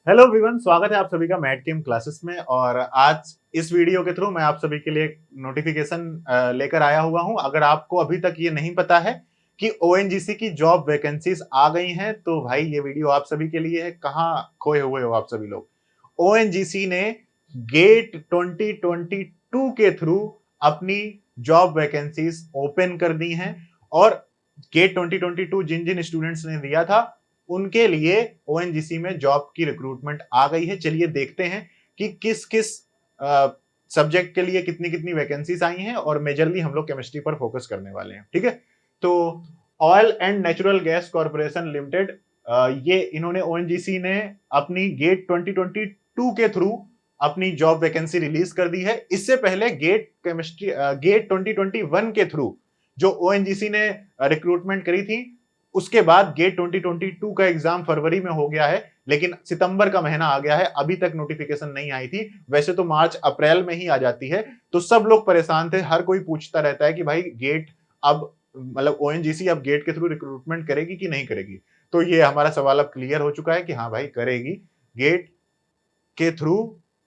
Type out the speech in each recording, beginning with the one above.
Hello everyone, स्वागत है आप सभी का मैट गेम क्लासेस में। और आज इस वीडियो के थ्रू मैं आप सभी के लिए एक नोटिफिकेशन लेकर आया हुआ हूं। अगर आपको अभी तक ये नहीं पता है कि ओएनजीसी की जॉब वैकेंसीज आ गई हैं तो भाई ये वीडियो आप सभी के लिए है। कहाँ खोए हुए हो आप सभी लोग? ओएनजीसी ने गेट 2022 के थ्रू अपनी जॉब वैकेंसीज ओपन कर दी हैं। और गेट 2022 जिन जिन स्टूडेंट्स ने दिया था उनके लिए ओएनजीसी में जॉब की रिक्रूटमेंट आ गई है। चलिए देखते हैं कि किस किस सब्जेक्ट के लिए कितनी कितनी वैकेंसीज आई हैं। और मेजरली हम लोग केमिस्ट्री पर फोकस करने वाले हैं, ठीक है। तो oil and natural gas corporation limited, ये इन्होंने ओएनजीसी ने अपनी गेट 2022 के थ्रू अपनी जॉब वैकेंसी रिलीज कर दी है। इससे पहले गेट 2021 के थ्रू जो ओएनजीसी ने रिक्रूटमेंट करी थी, उसके बाद गेट 2022 का एग्जाम फरवरी में हो गया है, लेकिन सितंबर का महीना आ गया है, अभी तक नोटिफिकेशन नहीं आई थी। वैसे तो मार्च अप्रैल में ही आ जाती है। तो सब लोग परेशान थे, हर कोई पूछता रहता है कि भाई गेट अब मतलब ओएनजीसी अब गेट के थ्रू रिक्रूटमेंट करेगी कि नहीं करेगी। तो ये हमारा सवाल अब क्लियर हो चुका है कि हाँ भाई करेगी। गेट के थ्रू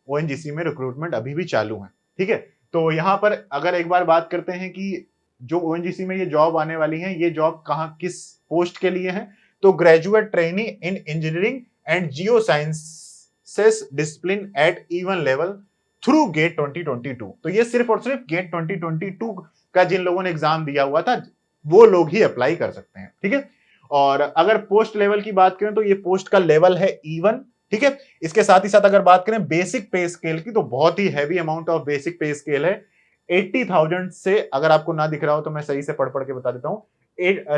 ओएनजीसी में रिक्रूटमेंट अभी भी चालू है, ठीक है। तो यहाँ पर अगर एक बार बात करते हैं कि जो ओएनजीसी में ये जॉब आने वाली है, ये जॉब कहाँ किस पोस्ट के लिए है, तो graduate trainee in engineering and geosciences discipline at even level through GATE 2022। तो ये सिर्फ और सिर्फ गेट 2022 का जिन लोगों ने एग्जाम दिया हुआ था वो लोग ही अप्लाई कर सकते हैं, ठीक है। और अगर पोस्ट लेवल की बात करें तो ये पोस्ट का लेवल है E1, ठीक है। इसके साथ ही साथ अगर बात करें बेसिक पे स्केल की, तो बहुत ही heavy amount of basic pay scale है। 80,000 से, अगर आपको ना दिख रहा हो तो मैं सही से पढ़ पढ़ के बता देता हूं,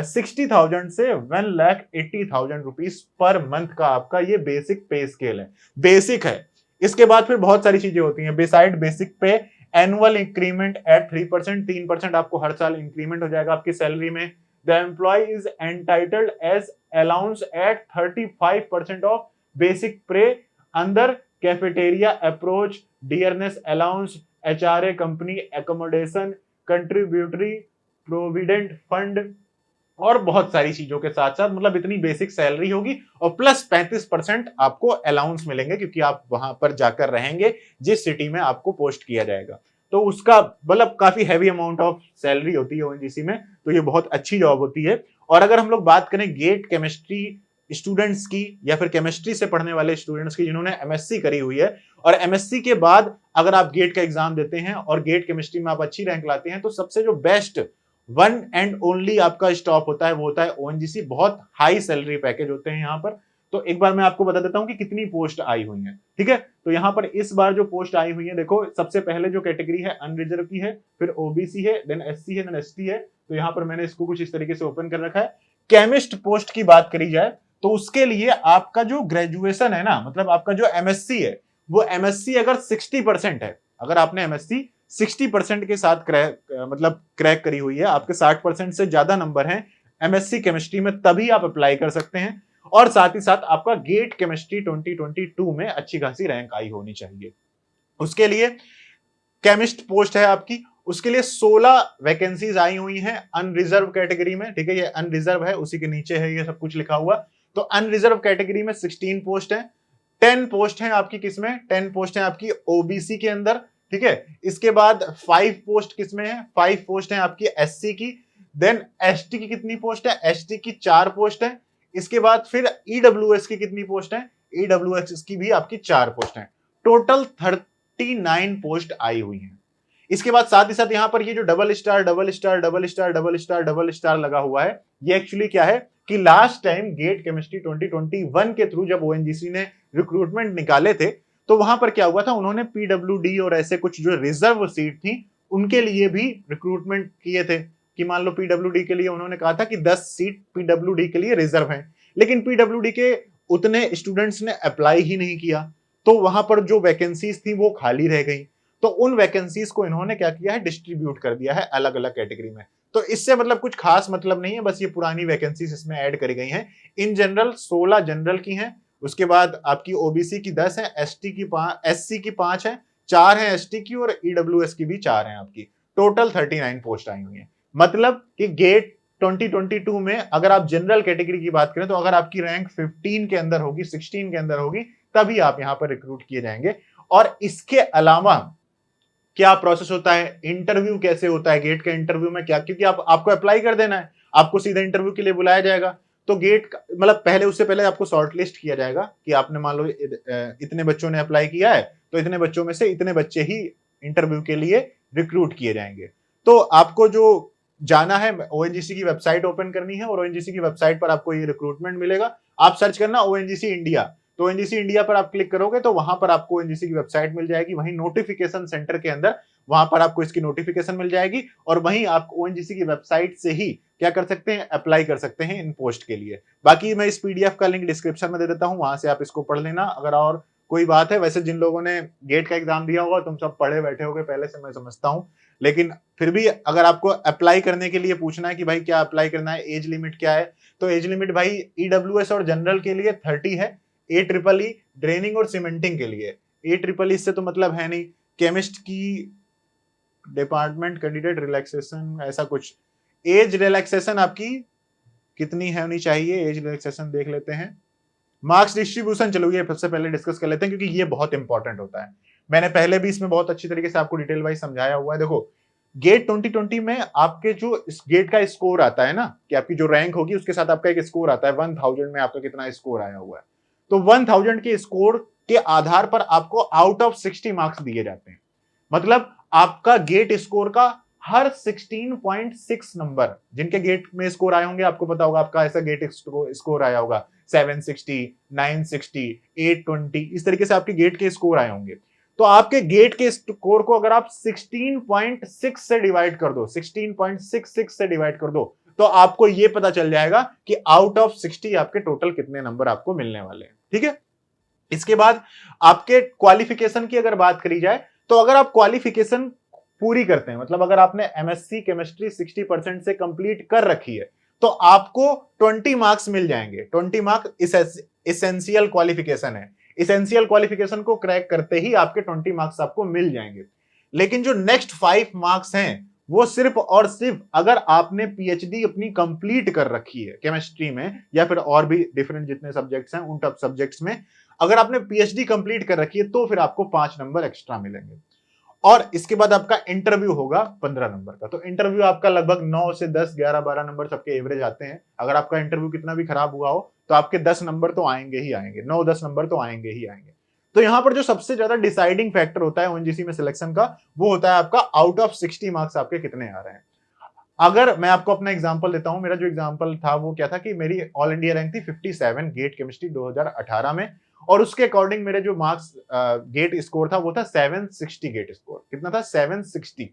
60,000 से 1,80,000 रुपीज पर मंथ का आपका ये बेसिक पे स्केल है। बेसिक है। इसके बाद फिर बहुत सारी चीजें होती हैं बिसाइड बेसिक पे। एनुअल इंक्रीमेंट एट 3%, 3% आपको हर साल इंक्रीमेंट हो जाएगा आपकी सैलरी में। The employ is entitled as allowance at 35% of basic pay अंदर cafeteria approach, dearness allowance, HRA company accommodation, contributory provident fund और बहुत सारी चीजों के साथ साथ मतलब इतनी बेसिक सैलरी होगी। और प्लस 35% आपको अलाउंस मिलेंगे क्योंकि आप वहां पर जाकर रहेंगे जिस सिटी में आपको पोस्ट किया जाएगा। तो उसका मतलब काफी हैवी अमाउंट ऑफ सैलरी होती है ओएनजीसी में। तो ये बहुत अच्छी जॉब होती है। और अगर हम लोग बात करें गेट केमिस्ट्री स्टूडेंट्स की या फिर केमिस्ट्री से पढ़ने वाले स्टूडेंट्स की जिन्होंने एमएससी करी हुई है, और एमएससी के बाद अगर आप गेट का एग्जाम देते हैं और गेट केमिस्ट्री में आप अच्छी रैंक लाते हैं, तो सबसे जो बेस्ट वन एंड ओनली आपका स्टॉप होता है वो होता है ओएनजीसी। बहुत हाई सैलरी पैकेज होते हैं यहाँ पर। तो एक बार मैं आपको बता देता हूं कि कितनी पोस्ट आई हुई है, ठीक है। तो यहाँ पर इस बार जो पोस्ट आई हुई है, देखो सबसे पहले जो कैटेगरी है अनरिजर्व की है, फिर ओबीसी है, देन एससी है, देन एसटी है। तो यहाँ पर मैंने इसको कुछ इस तरीके से ओपन कर रखा है। केमिस्ट पोस्ट की बात करी जाए तो उसके लिए आपका जो ग्रेजुएशन है ना, मतलब आपका जो एमएससी है, वो एमएससी अगर 60% है, अगर आपने एमएससी 60% के साथ क्रैक करी हुई है, आपके 60% से ज्यादा नंबर हैं एमएससी केमिस्ट्री में, तभी आप अप्लाई कर सकते हैं। और साथ ही साथ आपका गेट केमिस्ट्री 2022 में अच्छी खासी रैंक आई होनी चाहिए। उसके लिए केमिस्ट पोस्ट है आपकी, उसके लिए 16 वैकेंसीज आई हुई हैं अनरिजर्व कैटेगरी में, ठीक है। ये अनरिजर्व है, उसी के नीचे है ये सब कुछ लिखा हुआ। तो अनरिजर्व कैटेगरी में 16 पोस्ट है। 10 पोस्ट है आपकी किसमें? 10 पोस्ट है आपकी ओबीसी के अंदर, ठीक है। इसके बाद 5 पोस्ट किसमें है? 5 पोस्ट है आपकी एससी की। देन एसटी की कितनी पोस्ट है? एसटी की 4 पोस्ट है। इसके बाद फिर ईडब्ल्यूएस की कितनी पोस्ट है? ईडब्ल्यूएस की भी आपकी 4 पोस्ट है। टोटल 39 पोस्ट आई हुई है। इसके बाद साथ ही साथ यहां पर ये जो double star double star double star double star double star लगा हुआ है, ये एक्चुअली क्या है कि लास्ट टाइम गेट केमिस्ट्री 2021 के थ्रू जब ओएनजीसी ने रिक्रूटमेंट निकाले थे, तो वहां पर क्या हुआ था, उन्होंने पीडब्ल्यूडी और ऐसे कुछ जो रिजर्व सीट थी उनके लिए भी रिक्रूटमेंट किए थे। कि मान लो पीडब्ल्यूडी के लिए उन्होंने कहा था कि 10 सीट पीडब्ल्यूडी के लिए रिजर्व है, लेकिन पीडब्ल्यूडी के उतने स्टूडेंट्स ने अप्लाई ही नहीं किया, तो वहां पर जो वैकेंसीज थी वो खाली रह गई। तो उन वैकेंसीज को इन्होंने क्या किया है, डिस्ट्रीब्यूट कर दिया है अलग अलग कैटेगरी में। तो इससे मतलब कुछ खास मतलब नहीं है, बस ये पुरानी वैकेंसीज इसमें ऐड करी गई हैं। इन जनरल 16 जनरल की हैं, उसके बाद आपकी ओबीसी की 10 है, एसटी की 5, एससी की 5 है, 4 है एसटी की, और ईडब्ल्यूएस की भी 4 है आपकी। टोटल 39 पोस्ट आई हुई है। मतलब कि गेट 2022 में अगर आप जनरल कैटेगरी की बात करें तो अगर आपकी रैंक 15 के अंदर होगी, 16 के अंदर होगी, तभी आप यहाँ पर रिक्रूट किए जाएंगे। और इसके अलावा क्या प्रोसेस होता है, इंटरव्यू कैसे होता है, गेट के इंटरव्यू में क्या, क्योंकि आपको अप्लाई कर देना है, आपको सीधा इंटरव्यू के लिए बुलाया जाएगा। तो गेट मतलब पहले, उससे पहले आपको शॉर्टलिस्ट किया जाएगा कि आपने मान लो इतने बच्चों ने अप्लाई किया है, तो इतने बच्चों में से इतने बच्चे ही इंटरव्यू के लिए रिक्रूट किए जाएंगे। तो आपको जो जाना है, ओएनजीसी की वेबसाइट ओपन करनी है और ओएनजीसी की वेबसाइट पर आपको ये रिक्रूटमेंट मिलेगा। आप सर्च करना ओएनजीसी इंडिया, तो ओएनजीसी इंडिया पर आप क्लिक करोगे तो वहां पर आपको ओएनजीसी की वेबसाइट मिल जाएगी। वहीं नोटिफिकेशन सेंटर के अंदर वहां पर आपको इसकी नोटिफिकेशन मिल जाएगी और वहीं आप ओएनजीसी की वेबसाइट से ही क्या कर सकते हैं, अप्लाई कर सकते हैं इन पोस्ट के लिए। बाकी मैं इस पीडीएफ का लिंक डिस्क्रिप्शन में दे देता हूं, वहां से आप इसको पढ़ लेना अगर और कोई बात है। वैसे जिन लोगों ने गेट का एग्जाम दिया होगा तुम सब पढ़े बैठे होगे पहले से, मैं समझता हूं, लेकिन फिर भी अगर आपको अप्लाई करने के लिए पूछना है कि भाई क्या अप्लाई करना है, एज लिमिट क्या है, तो एज लिमिट भाई ईडब्ल्यूएस और जनरल के लिए 30 है, AEEE ड्रेनिंग और सीमेंटिंग के लिए। AEEE से तो मतलब है नहीं, केमिस्ट की डिपार्टमेंट कैंडिडेट रिलैक्सेशन ऐसा कुछ। एज रिलैक्सेशन आपकी कितनी है होनी चाहिए, एज रिलैक्सेशन देख लेते हैं। मार्क्स डिस्ट्रीब्यूशन, चलो ये सबसे पहले डिस्कस कर लेते हैं क्योंकि ये बहुत इंपॉर्टेंट होता है। मैंने पहले भी इसमें बहुत अच्छी तरीके से आपको डिटेल वाइज समझाया हुआ है। देखो गेट 2020 में आपके जो इस गेट का स्कोर आता है ना, कि आपकी जो रैंक होगी उसके साथ आपका एक स्कोर आता है, 1000 में आपका कितना स्कोर आया हुआ है। तो 1000 के स्कोर के आधार पर आपको आउट ऑफ 60 मार्क्स दिए जाते हैं। मतलब आपका गेट स्कोर का हर 16.6 नंबर, जिनके गेट में स्कोर आए होंगे आपको पता होगा, आपका ऐसा गेट स्कोर आया होगा 760, 960, 820, इस तरीके से आपके गेट के स्कोर आए होंगे। तो आपके गेट के स्कोर को अगर आप 16.6 से डिवाइड कर दो, 16.66 से डिवाइड कर दो, तो आपको यह पता चल जाएगा कि आउट ऑफ 60 आपके टोटल कितने नंबर आपको मिलने वाले हैं। ठीक है, इसके बाद आपके क्वालिफिकेशन की अगर बात करी जाए, तो अगर आप क्वालिफिकेशन पूरी करते हैं, मतलब अगर आपने एमएससी केमिस्ट्री 60% से कंप्लीट कर रखी है, तो आपको 20 मार्क्स मिल जाएंगे। 20 मार्क्स एसेंशियल क्वालिफिकेशन है, एसेंशियल क्वालिफिकेशन को क्रैक करते ही आपके 20 मार्क्स आपको मिल जाएंगे। लेकिन जो नेक्स्ट 5 मार्क्स हैं वो सिर्फ और सिर्फ अगर आपने पीएचडी अपनी कंप्लीट कर रखी है केमिस्ट्री में, या फिर और भी डिफरेंट जितने सब्जेक्ट्स हैं उन सब सब्जेक्ट्स में अगर आपने पीएचडी कंप्लीट कर रखी है, तो फिर आपको 5 नंबर एक्स्ट्रा मिलेंगे। और इसके बाद आपका इंटरव्यू होगा 15 नंबर का। तो इंटरव्यू आपका लगभग 9 से 10, 11, 12 नंबर सबके एवरेज आते हैं। अगर आपका इंटरव्यू कितना भी खराब हुआ हो तो आपके 10 नंबर तो आएंगे ही आएंगे, 9-10 नंबर तो आएंगे ही आएंगे। तो यहां पर जो सबसे ज्यादा डिसाइडिंग फैक्टर होता है ओएनजीसी में सिलेक्शन का, वो होता है आपका आउट ऑफ 60 मार्क्स आपके कितने आ रहे हैं। अगर मैं आपको अपना एग्जांपल देता हूं, मेरा जो एग्जांपल था वो क्या था कि मेरी ऑल इंडिया रैंक थी 57 गेट केमिस्ट्री 2018 में, और उसके अकॉर्डिंग मेरे जो मार्क्स गेट स्कोर था वो था 760 गेट स्कोर। कितना था? 760।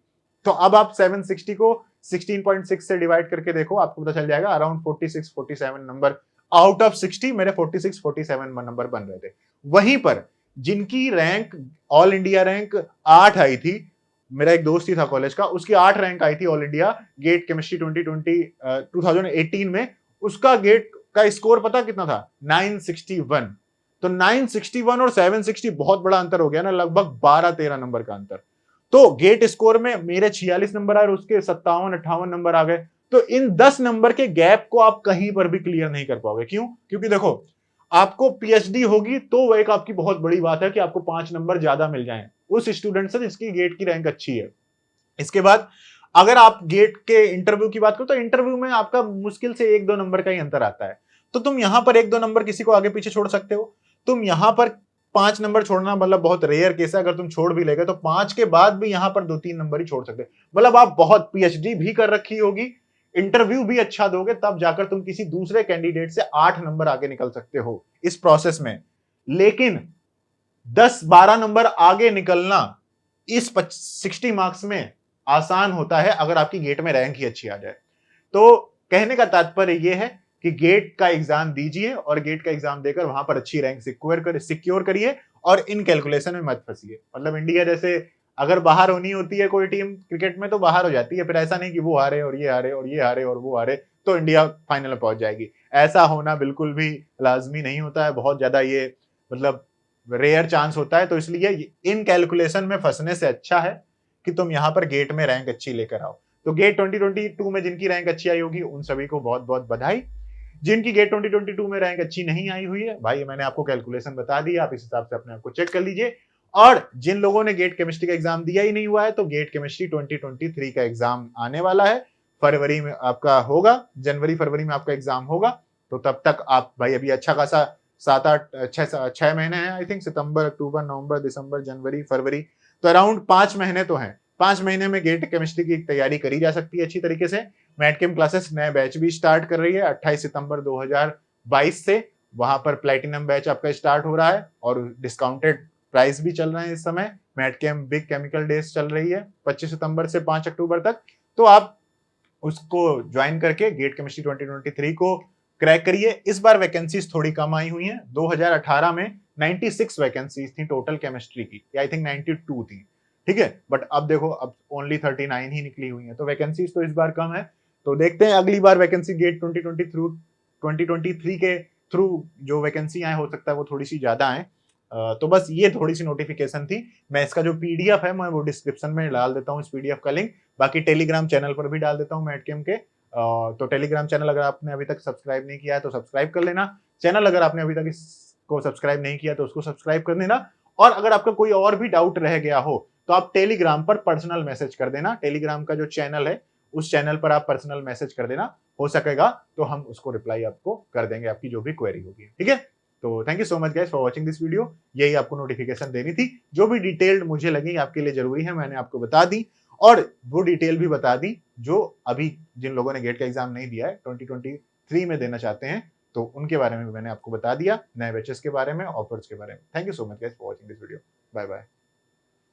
तो अब आप 760 को 16.6 से डिवाइड करके देखो, आपको पता चल जाएगा अराउंड 46-47 नंबर आउट ऑफ 60 मेरे 46-47 नंबर बन रहे थे। वहीं पर जिनकी रैंक ऑल इंडिया रैंक 8 आई थी, मेरा एक दोस्त ही था कॉलेज का, उसकी 8 रैंक आई थी ऑल इंडिया गेट केमिस्ट्री 2018 में, उसका गेट का स्कोर पता कितना था? 961। तो 961 और 760 बहुत बड़ा अंतर हो गया ना, लगभग 12-13 नंबर का अंतर। तो गेट स्कोर में मेरे 46 नंबर आए और उसके 57-58 नंबर आ गए। तो इन 10 नंबर के गैप को आप कहीं पर भी क्लियर नहीं कर पाओगे। क्यों? क्योंकि देखो आपको पीएचडी होगी तो वो एक आपकी बहुत बड़ी बात है कि आपको 5 नंबर ज्यादा मिल जाएं उस स्टूडेंट से जिसकी गेट की रैंक अच्छी है। इसके बाद अगर आप गेट के इंटरव्यू की बात करो तो इंटरव्यू में आपका मुश्किल से 1-2 नंबर का ही अंतर आता है। तो तुम यहां पर 1-2 नंबर किसी को आगे पीछे छोड़ सकते हो। तुम यहां पर 5 नंबर छोड़ना मतलब बहुत रेयर केस है, अगर तुम छोड़ भी लेगे तो 5 के बाद भी यहां पर 2-3 नंबर ही छोड़ सकते हो। मतलब आप बहुत पीएचडी भी कर रखी होगी, इंटरव्यू भी अच्छा दोगे, तब जाकर तुम किसी दूसरे कैंडिडेट से 8 नंबर आगे निकल सकते हो इस प्रोसेस में। लेकिन 10-12 नंबर आगे निकलना इस 60 मार्क्स में आसान होता है अगर आपकी गेट में रैंक ही अच्छी आ जाए। तो कहने का तात्पर्य यह है कि गेट का एग्जाम दीजिए और गेट का एग्जाम देकर वहां पर अच्छी रैंक सिक्योर करिए और इन कैलकुलेशन में मत फंसिए। मतलब इंडिया जैसे अगर बाहर होनी होती है कोई टीम क्रिकेट में तो बाहर हो जाती है, फिर ऐसा नहीं कि वो हारे और ये हारे और ये हारे और वो हारे तो इंडिया फाइनल में पहुंच जाएगी। ऐसा होना बिल्कुल भी लाजमी नहीं होता है, बहुत ज्यादा ये मतलब रेयर चांस होता है। तो इसलिए इन कैलकुलेशन में फंसने से अच्छा है कि तुम यहां पर गेट में रैंक अच्छी लेकर आओ। तो गेट 2022 में जिनकी रैंक अच्छी आई होगी उन सभी को बहुत बहुत बधाई। जिनकी गेट 2022 में रैंक अच्छी नहीं आई हुई है, भाई मैंने आपको कैलकुलेशन बता दी, आप इस हिसाब से अपने आप को चेक कर लीजिए। और जिन लोगों ने गेट केमिस्ट्री का एग्जाम दिया ही नहीं हुआ है, तो गेट केमिस्ट्री 2023 का एग्जाम आने वाला है, फरवरी में आपका होगा, जनवरी फरवरी में आपका एग्जाम होगा। तो तब तक आप भाई अभी अच्छा खासा 6 महीने हैं, आई थिंक सितंबर, अक्टूबर, नवंबर, दिसंबर, जनवरी, फरवरी, तो अराउंड 5 महीने तो हैं। 5 महीने में गेट केमिस्ट्री की तैयारी करी जा सकती है अच्छी तरीके से। मैटकेम क्लासेस नए बैच भी स्टार्ट कर रही है 28 सितंबर 2022 से। वहां पर प्लेटिनम बैच आपका स्टार्ट हो रहा है और डिस्काउंटेड प्राइस भी चल रहे हैं इस समय। मैटकेम बिग केमिकल डेज चल रही है 25 सितंबर से 5 अक्टूबर तक। तो आप उसको ज्वाइन करके गेट केमिस्ट्री 2023 को क्रैक करिए। इस बार वैकेंसीज थोड़ी कम आई हुई हैं। 2018 में 96 वैकेंसीज थी टोटल केमिस्ट्री की, आई थिंक 92 थी, ठीक है। बट अब देखो, अब ओनली 39 ही निकली हुई है, तो वैकेंसीज तो इस बार कम है। तो देखते हैं अगली बार वैकेंसी गेट 2023 के थ्रू जो वैकेंसी आए, हो सकता है वो थोड़ी सी ज्यादा आए। तो बस ये थोड़ी सी नोटिफिकेशन थी। मैं इसका जो पीडीएफ है मैं वो डिस्क्रिप्शन में डाल देता हूँ, इस पीडीएफ का लिंक। बाकी टेलीग्राम चैनल पर भी डाल देता हूँ मैटकेम के। तो टेलीग्राम चैनल अगर आपने अभी तक सब्सक्राइब नहीं किया है तो सब्सक्राइब कर लेना। चैनल अगर आपने अभी तक इसको सब्सक्राइब नहीं किया तो उसको सब्सक्राइब कर देना। और अगर आपका कोई और भी डाउट रह गया हो तो आप टेलीग्राम पर पर्सनल मैसेज कर देना। टेलीग्राम का जो चैनल है उस चैनल पर आप पर्सनल मैसेज कर देना, हो सकेगा तो हम उसको रिप्लाई आपको कर देंगे, आपकी जो भी क्वेरी होगी, ठीक है। तो thank you so much guys for watching this video. यही आपको नोटिफिकेशन देनी थी, जो भी डिटेल्ड मुझे लगी आपके लिए जरूरी है मैंने आपको बता दी। और वो डिटेल भी बता दी जो अभी जिन लोगों ने गेट का एग्जाम नहीं दिया है 2023 में देना चाहते हैं, तो उनके बारे में भी मैंने आपको बता दिया, नए बैचेस के बारे में, ऑफर्स के बारे में। Thank you so much guys for watching this video. Bye bye.